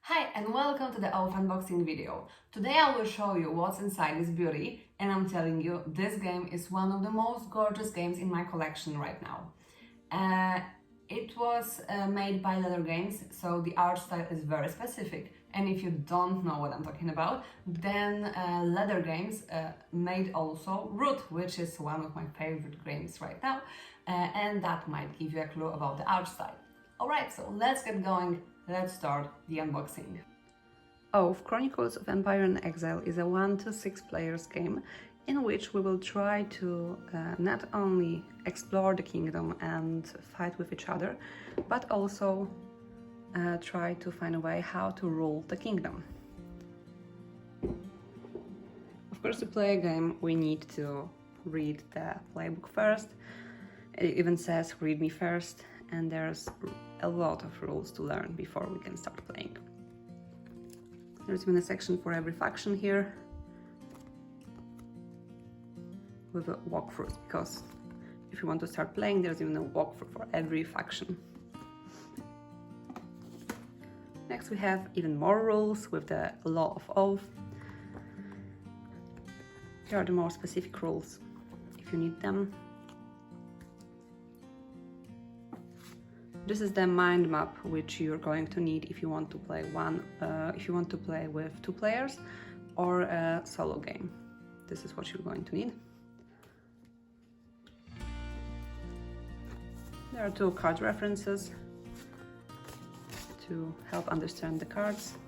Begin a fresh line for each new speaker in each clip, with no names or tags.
Hi and welcome to the Oath unboxing video. Today I will show you what's inside this beauty, and I'm telling you, this game is one of the most gorgeous games in my collection right now. It was made by Ledergames, so the art style is very specific, and if you don't know what I'm talking about, then Ledergames made also Root, which is one of my favorite games right now, and that might give you a clue about the art style. Alright, so let's get going. Let's start the unboxing. Oath Chronicles of Empire and Exile is a 1 to 6 players game in which we will try to not only explore the kingdom and fight with each other, but also try to find a way how to rule the kingdom. Of course, to play a game we need to read the playbook first. It even says read me first, and there's a lot of rules to learn before we can start playing. There's even a section for every faction here with a walkthrough, because if you want to start playing, there's even a walkthrough for every faction. Next we have even more rules with the Law of Oath. Here are the more specific rules if you need them. This is the mind map which you're going to need if you want to play with 2 players or a solo game. This is what you're going to need. There are 2 card references to help understand the cards.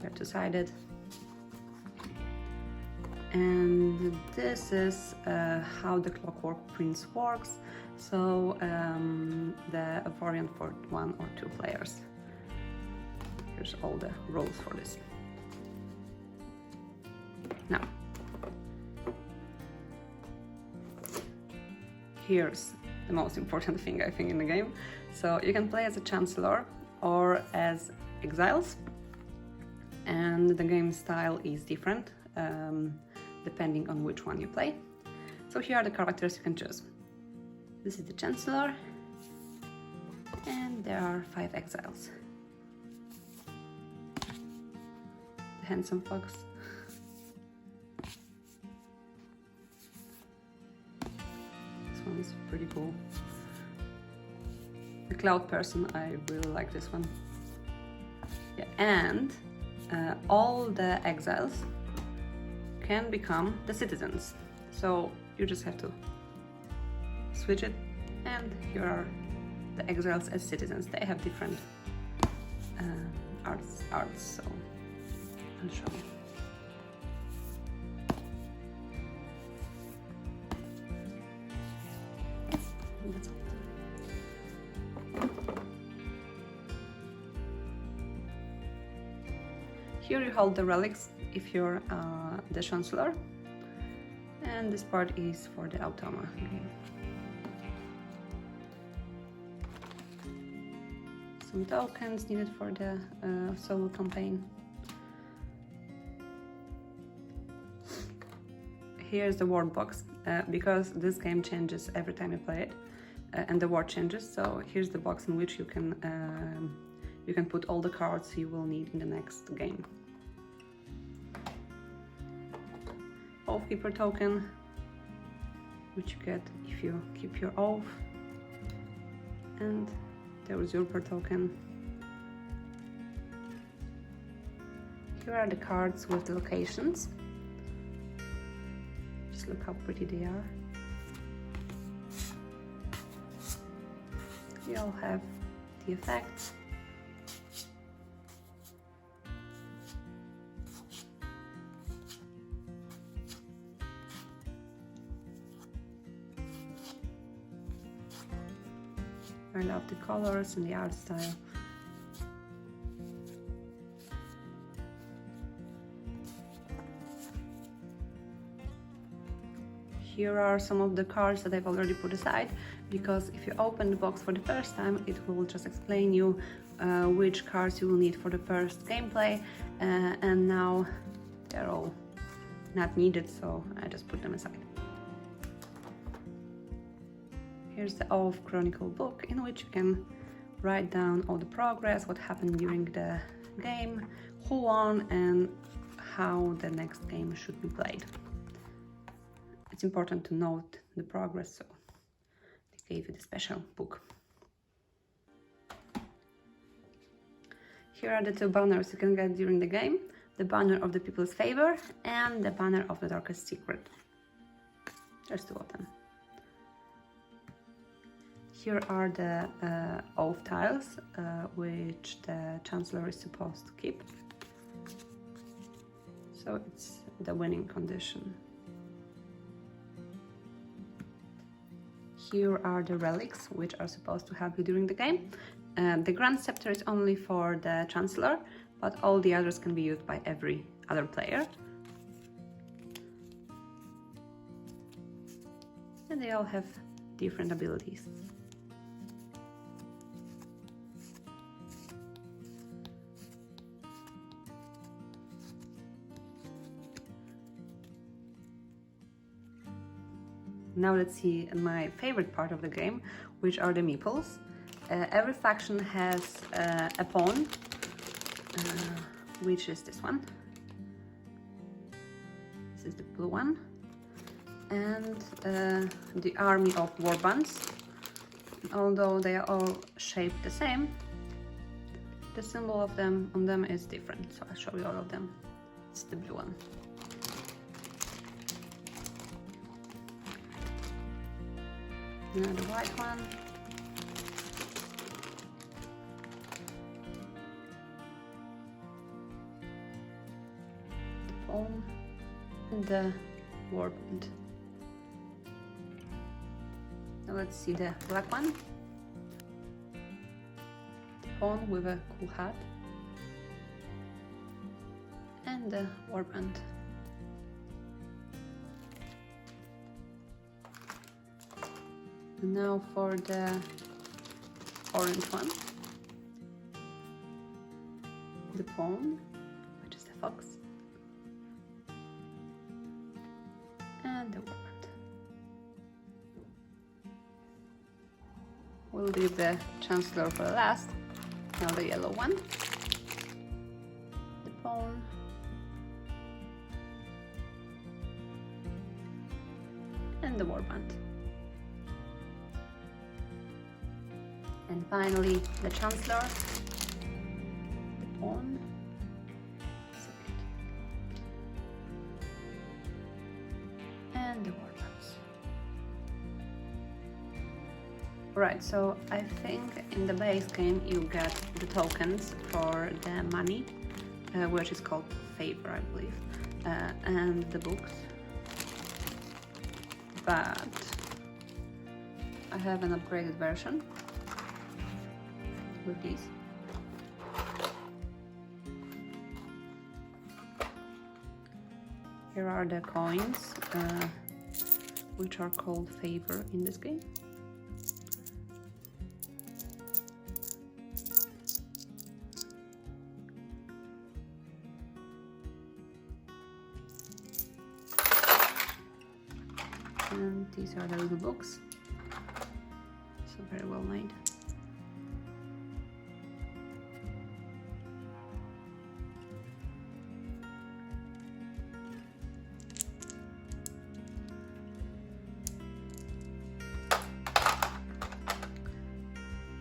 They're 2-sided. And this is how the Clockwork Prince works. So the variant for 1 or 2 players. Here's all the rules for this. Now, here's the most important thing I think in the game. So you can play as a Chancellor or as exiles, and the game style is different depending on which one you play. So here are the characters you can choose. This is the Chancellor, and there are 5 exiles. The handsome fox. This one is pretty cool. The cloud person, I really like this one. Yeah, and all the exiles can become the citizens. So you just have to switch it, and here are the exiles as citizens. They have different arts, so I'll show you. That's all. Here you hold the relics if you're the Chancellor, and this part is for the Automa game. Some tokens needed for the solo campaign. Here's the word box, because this game changes every time you play it, and the word changes. So here's the box in which you can put all the cards you will need in the next game. Oathkeeper token, which you get if you keep your oath, and the usurper token. Here are the cards with the locations. Just look how pretty they are. They all have the effects. I love the colors and the art style. Here are some of the cards that I've already put aside, because if you open the box for the first time, it will just explain you which cards you will need for the first gameplay, and now they're all not needed, so I just put them aside. Here's the Oath Chronicle book, in which you can write down all the progress, what happened during the
game, who won, and how the next game should be played. It's important to note the progress, so they gave you the special book. Here are the two banners you can get during the game. The banner of the people's favor and the banner of the darkest secret. There's two of them. Here are the oath tiles, which the Chancellor is supposed to keep. So it's the winning condition. Here are the relics, which are supposed to help you during the game. The Grand Scepter is only for the Chancellor, but all the others can be used by every other player. And they all have different abilities. Now let's see my favorite part of the game, which are the meeples. Every faction has a pawn, which is this one. This is the blue one. And the army of warbands. Although they are all shaped the same, the symbol of them on them is different. So I'll show you all of them. It's the blue one. Now the white one. The pawn and the warband. Now let's see the black one. The pawn with a cool hat. And the warband. Now for the orange one, the pawn, which is the fox, and the warband. We'll leave the Chancellor for last. Now the yellow one, the pawn, and the warband. And finally, the Chancellor, the pawn, and the warbands. Right, so I think in the base game you get the tokens for the money, which is called favor, I believe, and the books. But I have an upgraded version with these. Here are the coins, which are called favor in this game. And these are the little books, so very well made.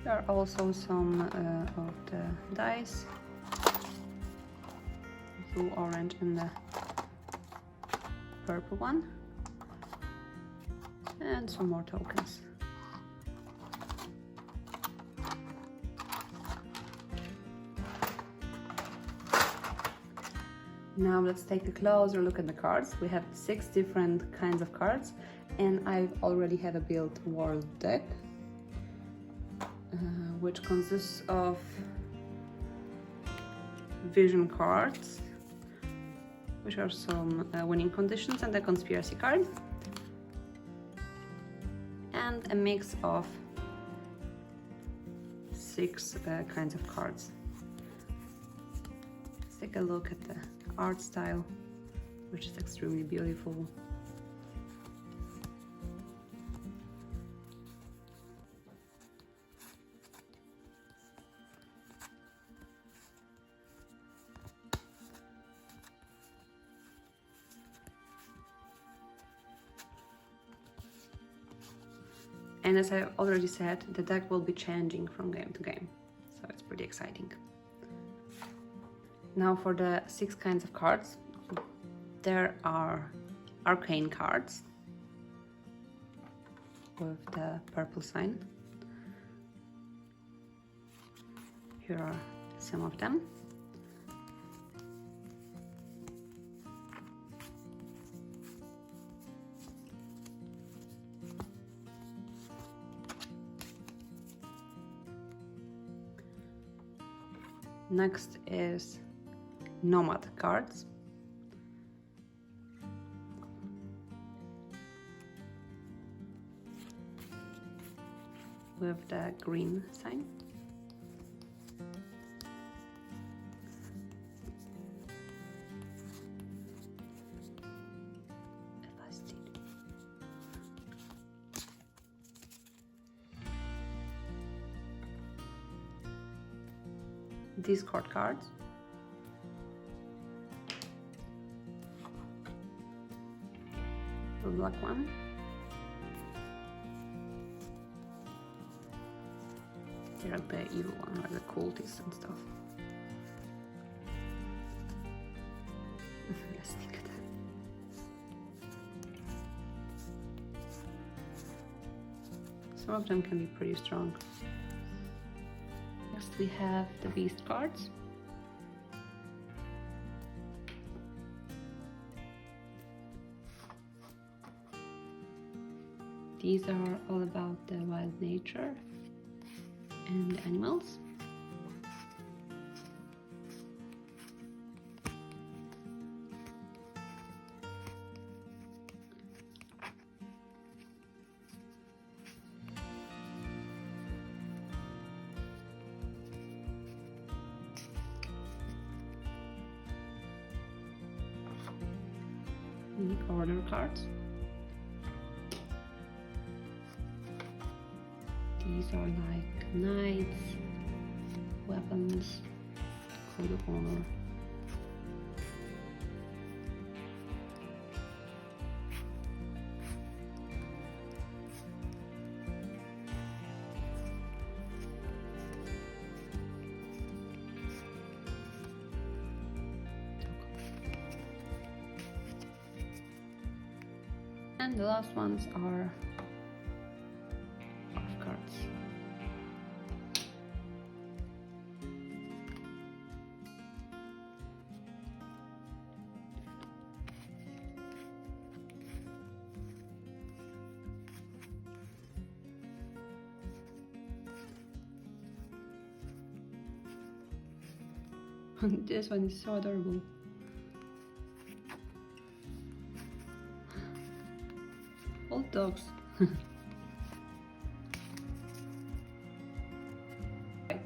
There are also some of the dice, blue, orange, and the purple one, and some more tokens. Now let's take a closer look at the cards. We have 6 different kinds of cards, and I already have a built world deck, which consists of vision cards, which are some winning conditions, and a conspiracy card, and a mix of 6 kinds of cards. Let's take a look at the art style, which is extremely beautiful. And as I already said, the deck will be changing from game to game, so it's pretty exciting. Now for the 6 kinds of cards, there are arcane cards with the purple sign. Here are some of them. Next is nomad cards. With the green sign. Discord cards. The black one. They're like the evil one, like the cultists and stuff. Let's think of that. Some of them can be pretty strong. Next we have the beast cards. These are all about the wild nature and animals. The order cards. These are like knights, weapons, code of honor. And the last ones are off cards. This one is so adorable. Old dogs.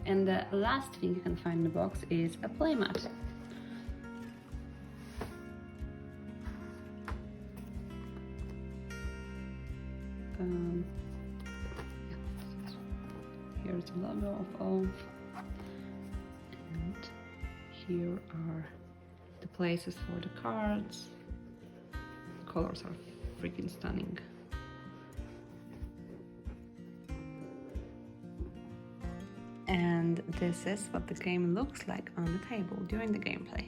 And the last thing you can find in the box is a playmat. Here's the logo of Oath. And here are the places for the cards. The colors are freaking stunning. And this is what the game looks like on the table during the gameplay.